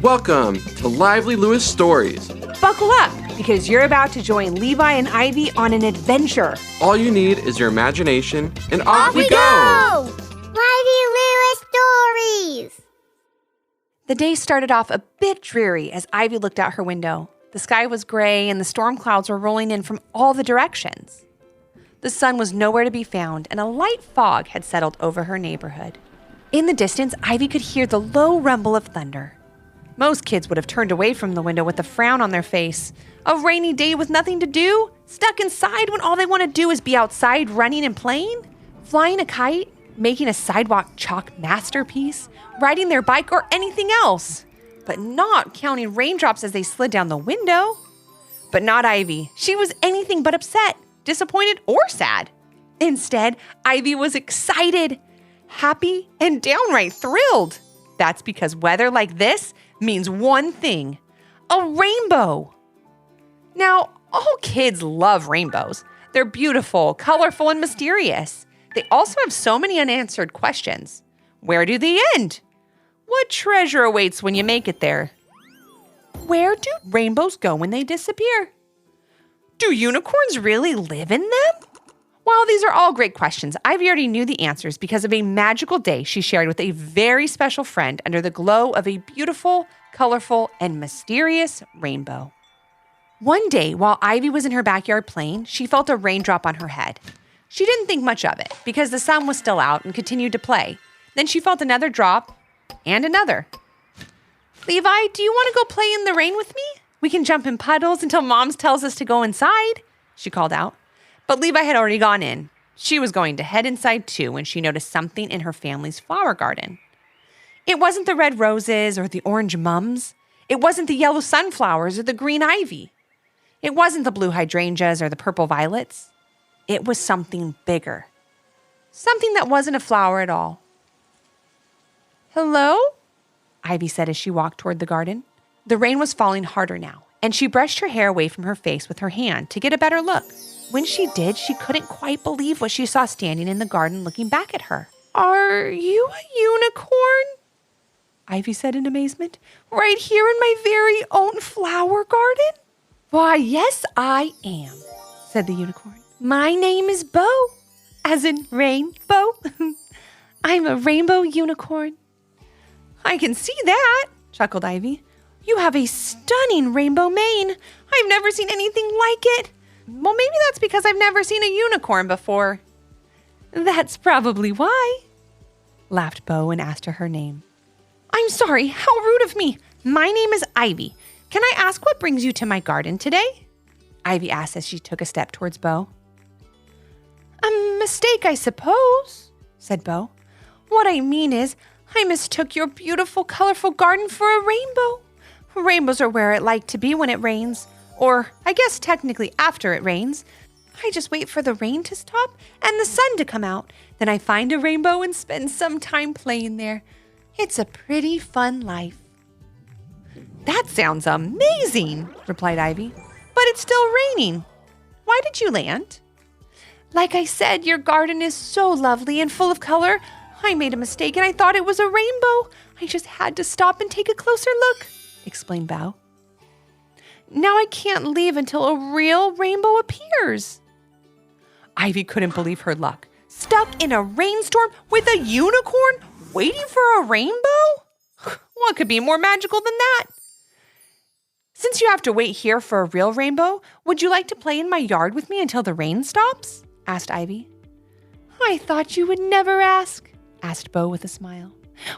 Welcome to Lively Lewis Stories. Buckle up, because you're about to join Levi and Ivy on an adventure. All you need is your imagination, and off we go! Lively Lewis Stories! The day started off a bit dreary as Ivy looked out her window. The sky was gray and the storm clouds were rolling in from all the directions. The sun was nowhere to be found, and a light fog had settled over her neighborhood. In the distance, Ivy could hear the low rumble of thunder. Most kids would have turned away from the window with a frown on their face. A rainy day with nothing to do? Stuck inside when all they want to do is be outside running and playing? Flying a kite? Making a sidewalk chalk masterpiece? Riding their bike or anything else? But not counting raindrops as they slid down the window. But not Ivy. She was anything but upset, disappointed, or sad. Instead, Ivy was excited, happy, and downright thrilled. That's because weather like this means one thing: a rainbow. Now, all kids love rainbows. They're beautiful, colorful, and mysterious. They also have so many unanswered questions. Where do they end? What treasure awaits when you make it there? Where do rainbows go when they disappear? Do unicorns really live in them? While these are all great questions, Ivy already knew the answers because of a magical day she shared with a very special friend under the glow of a beautiful, colorful, and mysterious rainbow. One day, while Ivy was in her backyard playing, she felt a raindrop on her head. She didn't think much of it because the sun was still out and continued to play. Then she felt another drop and another. Levi, do you want to go play in the rain with me? We can jump in puddles until Mom tells us to go inside, she called out. But Levi had already gone in. She was going to head inside too when she noticed something in her family's flower garden. It wasn't the red roses or the orange mums. It wasn't the yellow sunflowers or the green ivy. It wasn't the blue hydrangeas or the purple violets. It was something bigger. Something that wasn't a flower at all. "Hello?" Ivy said as she walked toward the garden. The rain was falling harder now, and she brushed her hair away from her face with her hand to get a better look. When she did, she couldn't quite believe what she saw standing in the garden looking back at her. "Are you a unicorn?" Ivy said in amazement. "Right here in my very own flower garden?" "Why, yes, I am," said the unicorn. "My name is Bo, as in rainbow. I'm a rainbow unicorn." "I can see that," chuckled Ivy. "You have a stunning rainbow mane. I've never seen anything like it. Well, maybe that's because I've never seen a unicorn before." "That's probably why," laughed Bo and asked her her name. "I'm sorry, how rude of me. My name is Ivy. Can I ask what brings you to my garden today?" Ivy asked as she took a step towards Bo. "A mistake, I suppose," said Bo. "What I mean is, I mistook your beautiful, colorful garden for a rainbow. Rainbows are where I like to be when it rains. Or, I guess technically after it rains. I just wait for the rain to stop and the sun to come out. Then I find a rainbow and spend some time playing there. It's a pretty fun life." "That sounds amazing," replied Ivy. "But it's still raining. Why did you land?" "Like I said, your garden is so lovely and full of color. I made a mistake and I thought it was a rainbow. I just had to stop and take a closer look," explained Bao. "Now I can't leave until a real rainbow appears." Ivy couldn't believe her luck. Stuck in a rainstorm with a unicorn waiting for a rainbow? What could be more magical than that? "Since you have to wait here for a real rainbow, would you like to play in my yard with me until the rain stops?" asked Ivy. "I thought you would never ask," asked Bo with a smile.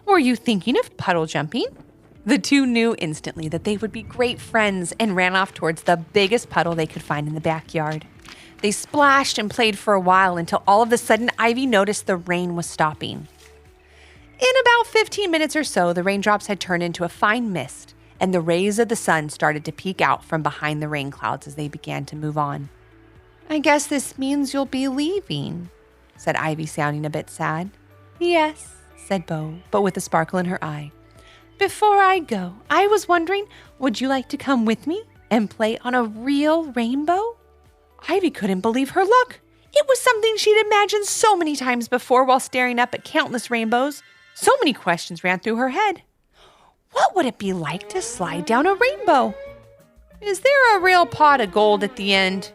"Were you thinking of puddle jumping?" The two knew instantly that they would be great friends and ran off towards the biggest puddle they could find in the backyard. They splashed and played for a while until all of a sudden Ivy noticed the rain was stopping. In about 15 minutes or so, the raindrops had turned into a fine mist, and the rays of the sun started to peek out from behind the rain clouds as they began to move on. "I guess this means you'll be leaving," said Ivy, sounding a bit sad. "Yes," said Bo, but with a sparkle in her eye. "Before I go, I was wondering, would you like to come with me and play on a real rainbow?" Ivy couldn't believe her luck. It was something she'd imagined so many times before while staring up at countless rainbows. So many questions ran through her head. What would it be like to slide down a rainbow? Is there a real pot of gold at the end?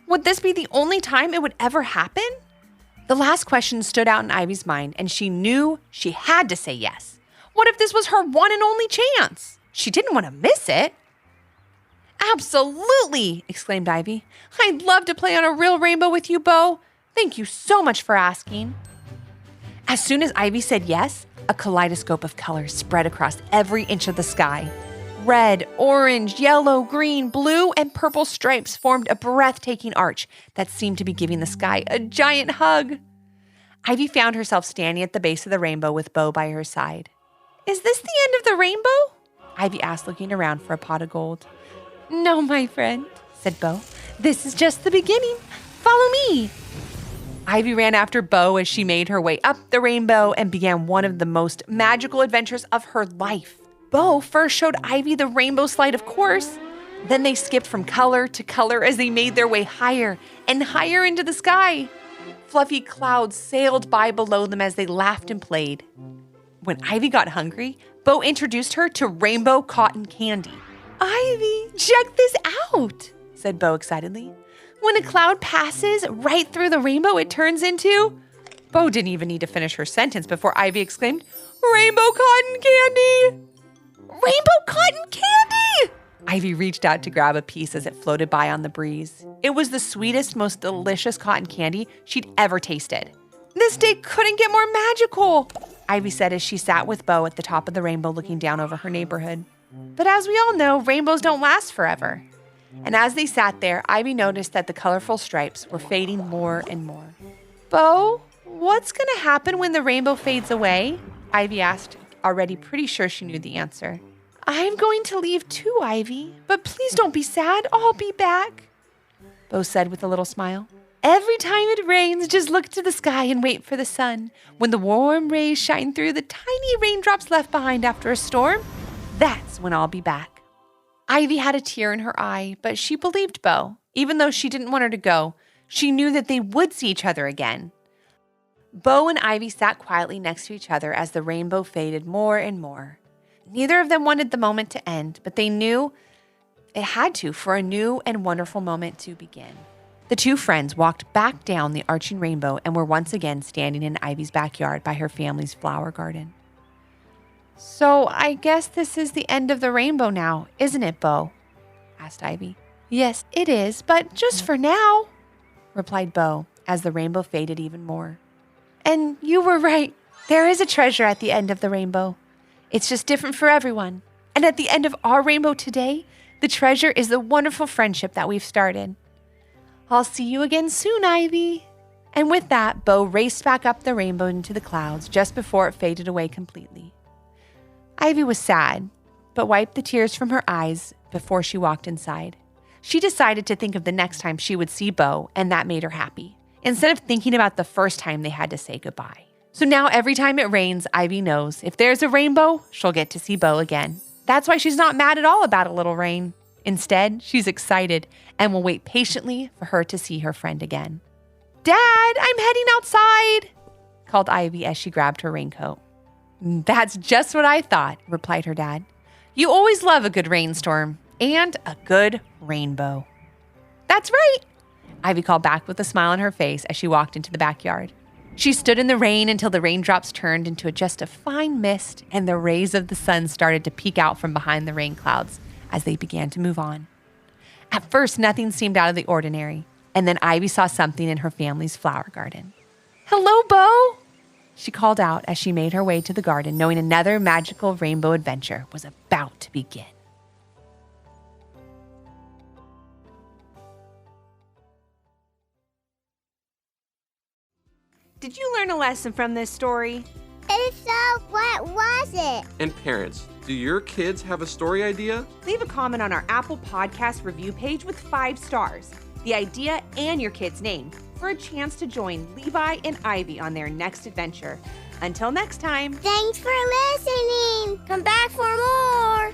Would this be the only time it would ever happen? The last question stood out in Ivy's mind, and she knew she had to say yes. What if this was her one and only chance? She didn't want to miss it. Absolutely, exclaimed Ivy. I'd love to play on a real rainbow with you, Bo. Thank you so much for asking. As soon as Ivy said yes, a kaleidoscope of colors spread across every inch of the sky. Red, orange, yellow, green, blue, and purple stripes formed a breathtaking arch that seemed to be giving the sky a giant hug. Ivy found herself standing at the base of the rainbow with Bo by her side. Is this the end of the rainbow? Ivy asked, looking around for a pot of gold. No, my friend, said Bo. This is just the beginning. Follow me. Ivy ran after Bo as she made her way up the rainbow and began one of the most magical adventures of her life. Bo first showed Ivy the rainbow slide, of course. Then they skipped from color to color as they made their way higher and higher into the sky. Fluffy clouds sailed by below them as they laughed and played. When Ivy got hungry, Bo introduced her to rainbow cotton candy. Ivy, check this out, said Bo excitedly. When a cloud passes right through the rainbow, it turns into... Bo didn't even need to finish her sentence before Ivy exclaimed, Rainbow cotton candy! Rainbow cotton candy! Ivy reached out to grab a piece as it floated by on the breeze. It was the sweetest, most delicious cotton candy she'd ever tasted. This day couldn't get more magical, Ivy said as she sat with Bo at the top of the rainbow looking down over her neighborhood. But as we all know, rainbows don't last forever. And as they sat there, Ivy noticed that the colorful stripes were fading more and more. Bo, what's going to happen when the rainbow fades away? Ivy asked, already pretty sure she knew the answer. I'm going to leave too, Ivy, but please don't be sad. I'll be back, Bo said with a little smile. Every time it rains, just look to the sky and wait for the sun. When the warm rays shine through the tiny raindrops left behind after a storm, that's when I'll be back. Ivy had a tear in her eye, but she believed Bo. Even though she didn't want her to go, she knew that they would see each other again. Bo and Ivy sat quietly next to each other as the rainbow faded more and more. Neither of them wanted the moment to end, but they knew it had to for a new and wonderful moment to begin. The two friends walked back down the arching rainbow and were once again standing in Ivy's backyard by her family's flower garden. So I guess this is the end of the rainbow now, isn't it, Bo? Asked Ivy. Yes, it is, but just for now, replied Bo as the rainbow faded even more. And you were right. There is a treasure at the end of the rainbow. It's just different for everyone. And at the end of our rainbow today, the treasure is the wonderful friendship that we've started. I'll see you again soon, Ivy. And with that, Bo raced back up the rainbow into the clouds just before it faded away completely. Ivy was sad, but wiped the tears from her eyes before she walked inside. She decided to think of the next time she would see Bo, and that made her happy, instead of thinking about the first time they had to say goodbye. So now every time it rains, Ivy knows if there's a rainbow, she'll get to see Bo again. That's why she's not mad at all about a little rain. Instead, she's excited and will wait patiently for her to see her friend again. Dad, I'm heading outside, called Ivy as she grabbed her raincoat. That's just what I thought, replied her dad. You always love a good rainstorm and a good rainbow. That's right, Ivy called back with a smile on her face as she walked into the backyard. She stood in the rain until the raindrops turned into just a fine mist and the rays of the sun started to peek out from behind the rain clouds as they began to move on. At first, nothing seemed out of the ordinary, and then Ivy saw something in her family's flower garden. Hello, Bo, she called out as she made her way to the garden, knowing another magical rainbow adventure was about to begin. Did you learn a lesson from this story? If so, what was it? And parents, do your kids have a story idea? Leave a comment on our Apple Podcast review page with 5 stars, the idea, and your kid's name for a chance to join Levi and Ivy on their next adventure. Until next time. Thanks for listening. Come back for more.